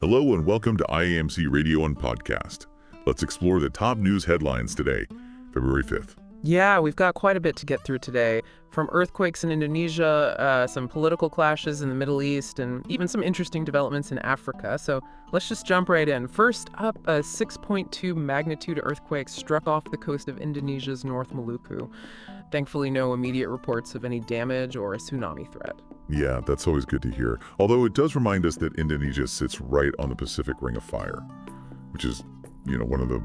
Hello and welcome to IAMC Radio and Podcast. Let's explore the top news headlines today, February 5th. Yeah, we've got quite a bit to get through today. From earthquakes in Indonesia, some political clashes in the Middle East, and even some interesting developments in Africa. So let's just jump right in. First up, a 6.2 magnitude earthquake struck off the coast of Indonesia's North Maluku. Thankfully, no immediate reports of any damage or a tsunami threat. Yeah, that's always good to hear. Although it does remind us that Indonesia sits right on the Pacific Ring of Fire, which is, one of the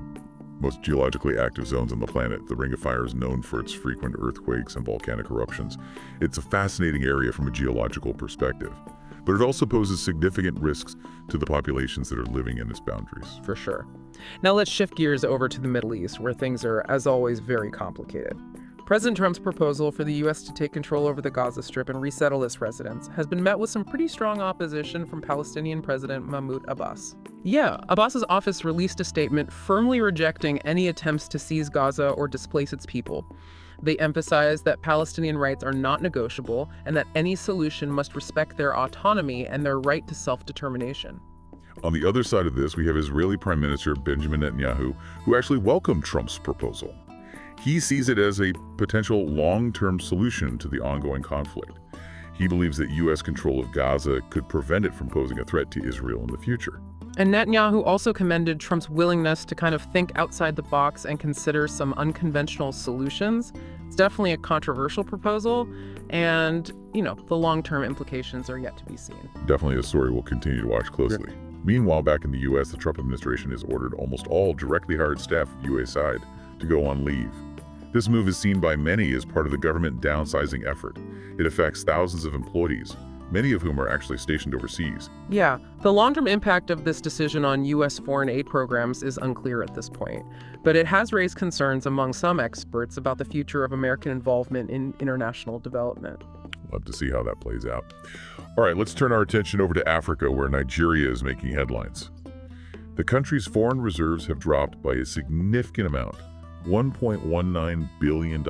most geologically active zones on the planet. The Ring of Fire is known for its frequent earthquakes and volcanic eruptions. It's a fascinating area from a geological perspective, but it also poses significant risks to the populations that are living in its boundaries. For sure. Now let's shift gears over to the Middle East, where things are, as always, very complicated. President Trump's proposal for the U.S. to take control over the Gaza Strip and resettle its residents has been met with some pretty strong opposition from Palestinian President Mahmoud Abbas. Yeah, Abbas's office released a statement firmly rejecting any attempts to seize Gaza or displace its people. They emphasized that Palestinian rights are not negotiable and that any solution must respect their autonomy and their right to self-determination. On the other side of this, we have Israeli Prime Minister Benjamin Netanyahu, who actually welcomed Trump's proposal. He sees it as a potential long-term solution to the ongoing conflict. He believes that U.S. control of Gaza could prevent it from posing a threat to Israel in the future. And Netanyahu also commended Trump's willingness to kind of think outside the box and consider some unconventional solutions. It's definitely a controversial proposal, and, the long-term implications are yet to be seen. Definitely a story we'll continue to watch closely. Yeah. Meanwhile, back in the U.S., the Trump administration has ordered almost all directly hired staff of USAID to go on leave. This move is seen by many as part of the government downsizing effort. It affects thousands of employees, many of whom are actually stationed overseas. Yeah, the long-term impact of this decision on U.S. foreign aid programs is unclear at this point, but it has raised concerns among some experts about the future of American involvement in international development. Love to see how that plays out. All right, let's turn our attention over to Africa, where Nigeria is making headlines. The country's foreign reserves have dropped by a significant amount, $1.19 billion,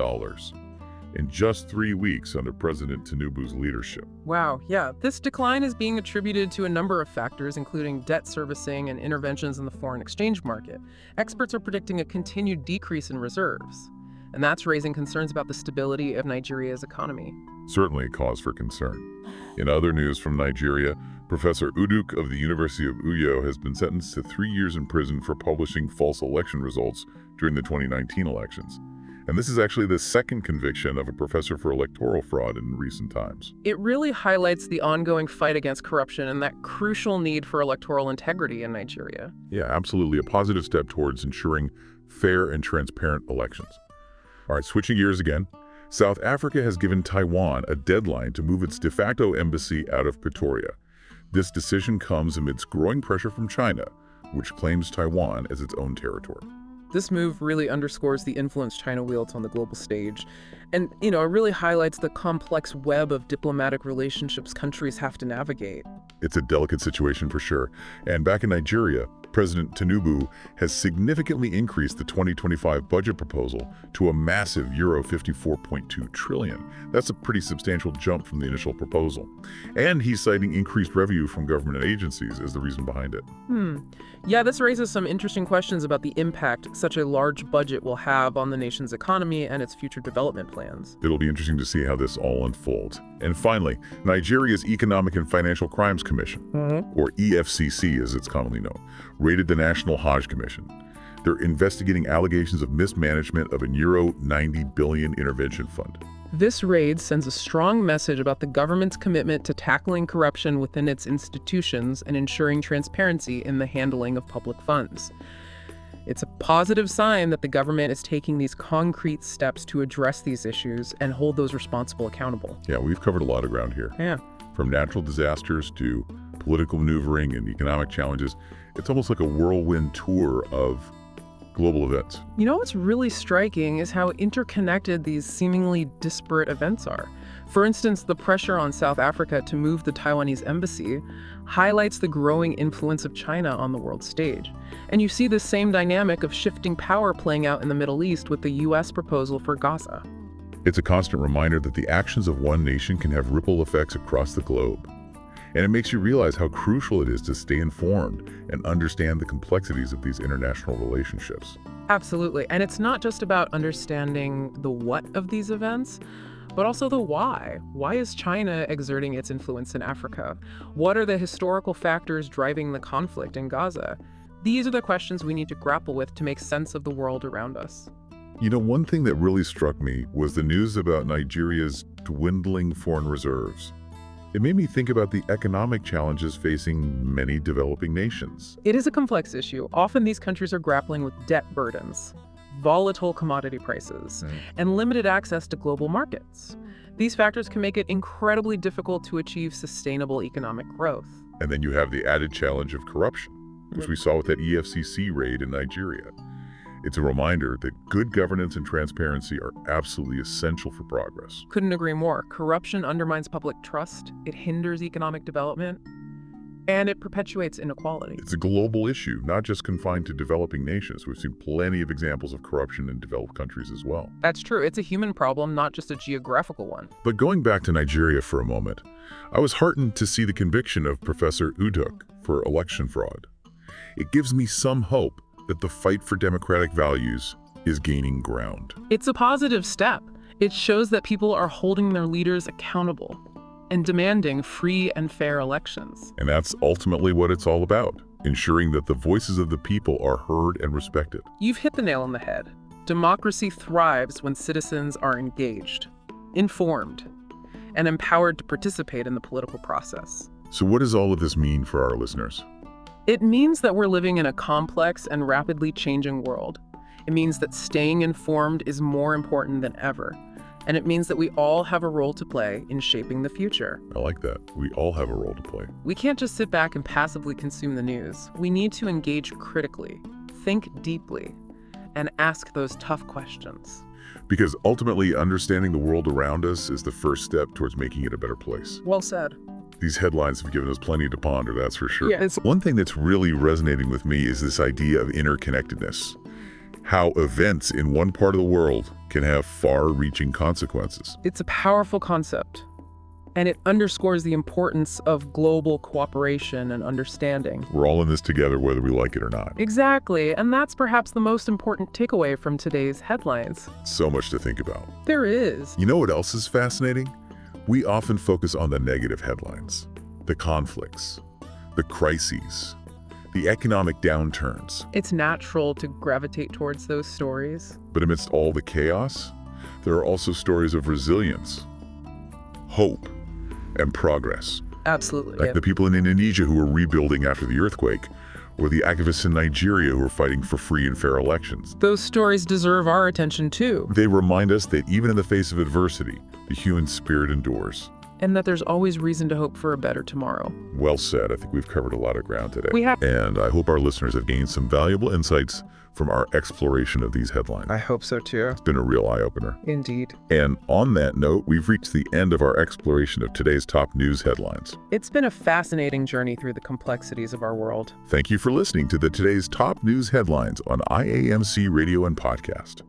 in just 3 weeks under President Tinubu's leadership. Wow, yeah. This decline is being attributed to a number of factors, including debt servicing and interventions in the foreign exchange market. Experts are predicting a continued decrease in reserves, and that's raising concerns about the stability of Nigeria's economy. Certainly a cause for concern. In other news from Nigeria, Professor Uduk of the University of Uyo has been sentenced to 3 years in prison for publishing false election results during the 2019 elections. And this is actually the second conviction of a professor for electoral fraud in recent times. It really highlights the ongoing fight against corruption and that crucial need for electoral integrity in Nigeria. Yeah, absolutely. A positive step towards ensuring fair and transparent elections. All right, switching gears again. South Africa has given Taiwan a deadline to move its de facto embassy out of Pretoria. This decision comes amidst growing pressure from China, which claims Taiwan as its own territory. This move really underscores the influence China wields on the global stage. And, it really highlights the complex web of diplomatic relationships countries have to navigate. It's a delicate situation for sure. And back in Nigeria, President Tinubu has significantly increased the 2025 budget proposal to a massive Euro 54.2 trillion. That's a pretty substantial jump from the initial proposal. And he's citing increased revenue from government agencies as the reason behind it. Yeah, this raises some interesting questions about the impact such a large budget will have on the nation's economy and its future development plans. It'll be interesting to see how this all unfolds. And finally, Nigeria's Economic and Financial Crimes Commission, or EFCC as it's commonly known, raided the National Hajj Commission. They're investigating allegations of mismanagement of a Euro 90 billion intervention fund. This raid sends a strong message about the government's commitment to tackling corruption within its institutions and ensuring transparency in the handling of public funds. It's a positive sign that the government is taking these concrete steps to address these issues and hold those responsible accountable. Yeah, we've covered a lot of ground here. Yeah. From natural disasters to political maneuvering and economic challenges, it's almost like a whirlwind tour of global events. What's really striking is how interconnected these seemingly disparate events are. For instance, the pressure on South Africa to move the Taiwanese embassy highlights the growing influence of China on the world stage. And you see the same dynamic of shifting power playing out in the Middle East with the U.S. proposal for Gaza. It's a constant reminder that the actions of one nation can have ripple effects across the globe. And it makes you realize how crucial it is to stay informed and understand the complexities of these international relationships. Absolutely. And it's not just about understanding the what of these events, but also the why. Why is China exerting its influence in Africa? What are the historical factors driving the conflict in Gaza? These are the questions we need to grapple with to make sense of the world around us. You know, one thing that really struck me was the news about Nigeria's dwindling foreign reserves. It made me think about the economic challenges facing many developing nations. It is a complex issue. Often these countries are grappling with debt burdens, volatile commodity prices, and limited access to global markets. These factors can make it incredibly difficult to achieve sustainable economic growth. And then you have the added challenge of corruption, which we saw with that EFCC raid in Nigeria. It's a reminder that good governance and transparency are absolutely essential for progress. Couldn't agree more. Corruption undermines public trust, it hinders economic development, and it perpetuates inequality. It's a global issue, not just confined to developing nations. We've seen plenty of examples of corruption in developed countries as well. That's true. It's a human problem, not just a geographical one. But going back to Nigeria for a moment, I was heartened to see the conviction of Professor Uduk for election fraud. It gives me some hope that the fight for democratic values is gaining ground. It's a positive step. It shows that people are holding their leaders accountable and demanding free and fair elections. And that's ultimately what it's all about, ensuring that the voices of the people are heard and respected. You've hit the nail on the head. Democracy thrives when citizens are engaged, informed, and empowered to participate in the political process. So what does all of this mean for our listeners? It means that we're living in a complex and rapidly changing world. It means that staying informed is more important than ever. And it means that we all have a role to play in shaping the future. I like that. We all have a role to play. We can't just sit back and passively consume the news. We need to engage critically, think deeply, and ask those tough questions. Because ultimately, understanding the world around us is the first step towards making it a better place. Well said. These headlines have given us plenty to ponder, that's for sure. Yes. One thing that's really resonating with me is this idea of interconnectedness. How events in one part of the world can have far-reaching consequences. It's a powerful concept, and it underscores the importance of global cooperation and understanding. We're all in this together, whether we like it or not. Exactly, and that's perhaps the most important takeaway from today's headlines. So much to think about. There is. You know what else is fascinating? We often focus on the negative headlines, the conflicts, the crises, the economic downturns. It's natural to gravitate towards those stories. But amidst all the chaos, there are also stories of resilience, hope, and progress. Absolutely. Like the people in Indonesia who are rebuilding after the earthquake, or the activists in Nigeria who are fighting for free and fair elections. Those stories deserve our attention too. They remind us that even in the face of adversity, the human spirit endures. And that there's always reason to hope for a better tomorrow. Well said. I think we've covered a lot of ground today. We have. And I hope our listeners have gained some valuable insights from our exploration of these headlines. I hope so too. It's been a real eye-opener. Indeed. And on that note, we've reached the end of our exploration of today's top news headlines. It's been a fascinating journey through the complexities of our world. Thank you for listening to today's top news headlines on IAMC Radio and Podcast.